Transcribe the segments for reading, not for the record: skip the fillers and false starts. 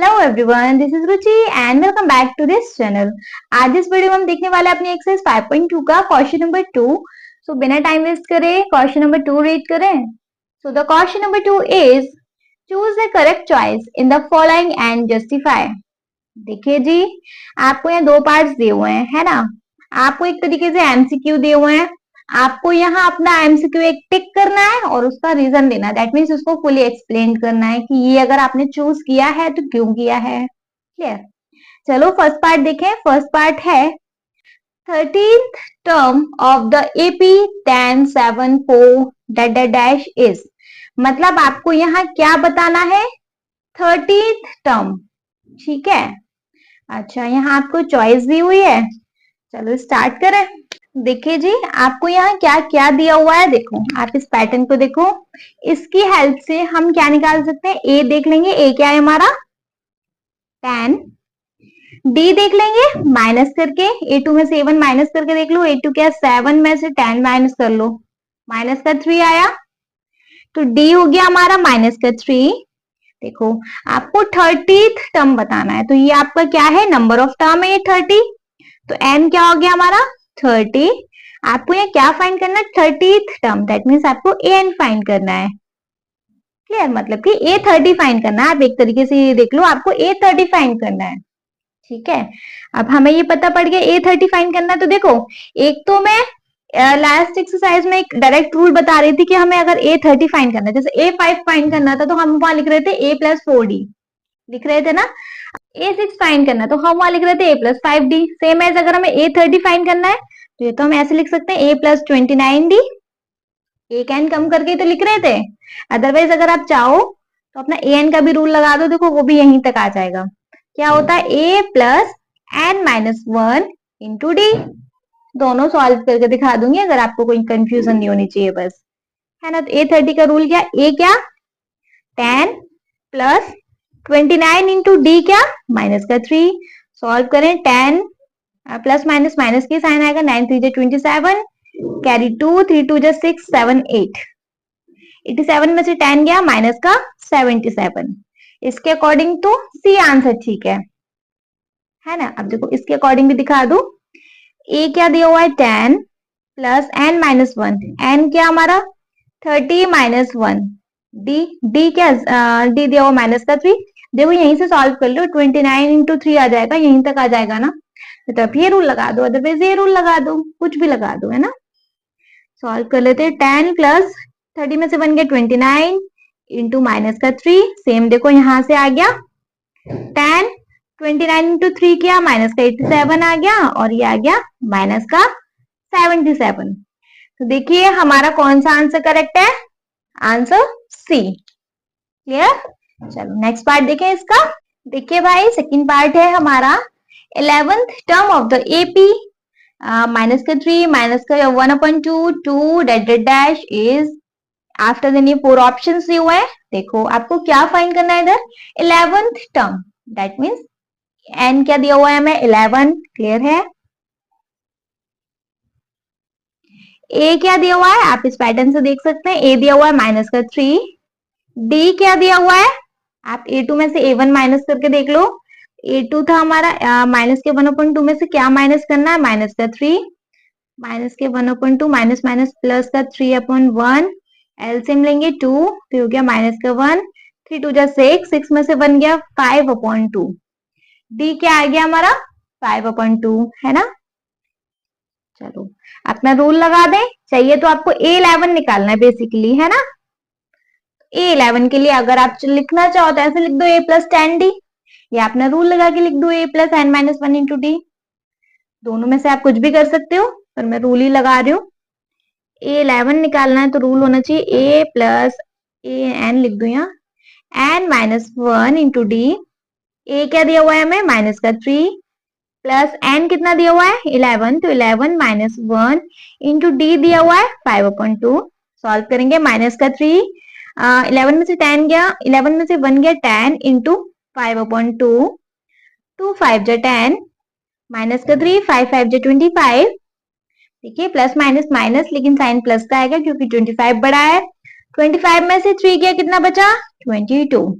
Hello everyone, this is Ruchi and welcome back to this channel. आज इस video में हम देखने वाले अपनी एक्सरसाइज 5.2 का क्वेश्चन नंबर 2। सो बिना टाइम वेस्ट करे क्वेश्चन नंबर 2 रीड करें। So the question number 2 is choose the correct choice in the following and justify. देखिए जी, आपको यहाँ दो पार्ट्स दिए हुए हैं, है ना। आपको एक तरीके से एमसीक्यू दिए हुए हैं, आपको यहाँ अपना एमसीक्यू एक टिक करना है और उसका रीजन देना है। दैट मीन्स उसको फुली एक्सप्लेन करना है कि ये अगर आपने चूज किया है तो क्यों किया है। क्लियर। चलो फर्स्ट पार्ट देखें। फर्स्ट पार्ट है 13th term of the AP 1074 dash is. मतलब आपको यहाँ क्या बताना है, 13th टर्म। ठीक है। अच्छा, यहाँ आपको चॉइस दी हुई है। चलो स्टार्ट करें। देखिए जी, आपको यहाँ क्या क्या दिया हुआ है, देखो आप इस पैटर्न को देखो। इसकी हेल्प से हम क्या निकाल सकते हैं, ए देख लेंगे, ए क्या है हमारा 10। डी देख लेंगे माइनस करके, A2 में से A1 माइनस करके देख लो, A2 क्या 7 में से 10 माइनस कर लो, माइनस का 3 आया। तो डी हो गया हमारा माइनस का 3। देखो आपको 30th टर्म बताना है, तो ये आपका क्या है, नंबर ऑफ टर्म है ये 30। तो n क्या हो गया हमारा 30। आपको ये क्या फाइंड करना है, 30th टर्म। दैट मीन्स आपको an फाइंड करना है। क्लियर, मतलब कि A30 फाइंड करना है। आप एक तरीके से ये देख लो, आपको A30 फाइंड करना है। ठीक है, अब हमें ये पता पड़ गया A30 फाइंड करना है। तो देखो, एक तो मैं लास्ट एक्सरसाइज में एक डायरेक्ट रूल बता रही थी कि हमें अगर A30 फाइंड करना है, जैसे A5 फाइंड करना था तो हम वहां लिख रहे थे A+4D लिख रहे थे ना। A6 फाइंड करना तो हम वहां लिख रहे थे A+5D। सेम एज अगर हमें A30 फाइंड करना है तो ये तो हम ऐसे लिख सकते हैं A+29D। एक एन कम करके तो लिख रहे थे। अदरवाइज अगर आप चाहो तो अपना an का भी रूल लगा दो, देखो वो भी यहीं तक आ जाएगा। क्या होता है, A+n-1 इंटू डी। दोनों सॉल्व करके दिखा दूंगी, अगर आपको कोई कंफ्यूजन नहीं होनी चाहिए बस, है ना। तो A30 का रूल क्या, A क्या 10 प्लस 29 इंटू डी क्या माइनस का 3। सॉल्व करें, 10 प्लस माइनस माइनस के साइन आएगा, 9 3 27, कैरी 2 3 2 6 7 8। 87 में से 10 गया माइनस का 77। इसके अकॉर्डिंग तो सी आंसर ठीक है ना। अब देखो इसके अकॉर्डिंग भी दिखा दू। ए क्या दिया हुआ है 10 प्लस n-1, n क्या हमारा 30 माइनस 1। डी क्या डी दिया हुआ माइनस का 3। देखो यहीं से सॉल्व कर लो, 29 इंटू 3 आ जाएगा, यहीं तक आ जाएगा ना। तो अब ये रूल लगा दो, अदरवाइज ये रूल लगा दो, कुछ भी लगा दो, है ना। सॉल्व कर लेते हैं, 10 प्लस 30 में से बन गया 29 इंटू माइनस का 3। सेम देखो यहां से आ गया 10, 29 इंटू 3 किया माइनस का 87 आ गया, और ये आ गया माइनस का 77। तो देखिए हमारा कौन सा आंसर करेक्ट है, आंसर सी। क्लियर। चलो नेक्स्ट पार्ट देखें इसका। देखिए भाई, सेकंड पार्ट है हमारा 11th term of the AP minus का 3 माइनस का 1/2 2 डैश इज। आफ्टर देन ये 4 ऑप्शन दिए हुए हैं। देखो आपको क्या फाइंड करना है इधर, 11th term. That means n क्या दिया हुआ है हमें 11। क्लियर है। a क्या दिया हुआ है, आप इस पैटर्न से देख सकते हैं, a दिया हुआ है माइनस का 3। d क्या दिया हुआ है, आप A2 में से A1 माइनस करके देख लो। A2 था हमारा माइनस के 1/2 में से क्या माइनस करना है, माइनस का 3। माइनस के 1/2 माइनस माइनस प्लस का 3/1। एलसीएम लेंगे 2 तो हो गया माइनस का 1। 3 2 6, 6 में से बन गया 5/2। डी क्या आ गया हमारा 5/2, है ना। चलो अपना रूल लगा दें। चाहिए तो आपको A11 निकालना है बेसिकली, है ना। A11 के लिए अगर आप लिखना चाहो तो ऐसे लिख दो A+10D, या अपना रूल लगा के लिख दो A+n-1 इंटू डी। दोनों में से आप कुछ भी कर सकते हो, पर मैं रूल ही लगा रही हूँ। A11 निकालना है तो रूल होना चाहिए A+an लिख दो यहाँ, n-1 इंटू डी। ए क्या दिया हुआ है हमें माइनस का 3 प्लस n कितना दिया हुआ है 11, तो 11 माइनस 1 इंटू डी दिया हुआ है 5/2। सॉल्व करेंगे, माइनस का 3 11 में से 10 गया, 11 में से 1 गया 10 इंटू 5/2। 2 5 10 माइनस का 3 5 5 25। देखिए प्लस माइनस माइनस, लेकिन साइन प्लस का आएगा क्योंकि 25 बड़ा है। 25 में से 3 गया कितना बचा 22।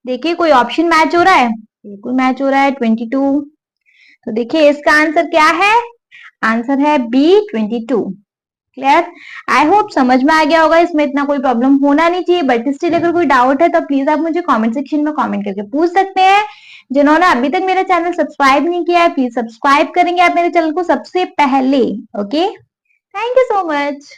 देखिए कोई ऑप्शन मैच हो रहा है? बिल्कुल मैच हो रहा है, 22। तो देखिए इसका आंसर क्या है? आंसर है बी 22। क्लियर? आई होप समझ में आ गया होगा, इसमें इतना कोई प्रॉब्लम होना नहीं चाहिए, बट स्टिल अगर कोई डाउट है तो प्लीज आप मुझे कमेंट सेक्शन में कमेंट करके पूछ सकते हैं। जिन्होंने अभी तक मेरा चैनल सब्सक्राइब नहीं किया है, प्लीज सब्सक्राइब करेंगे आप मेरे चैनल को सबसे पहले। Okay, thank you so much.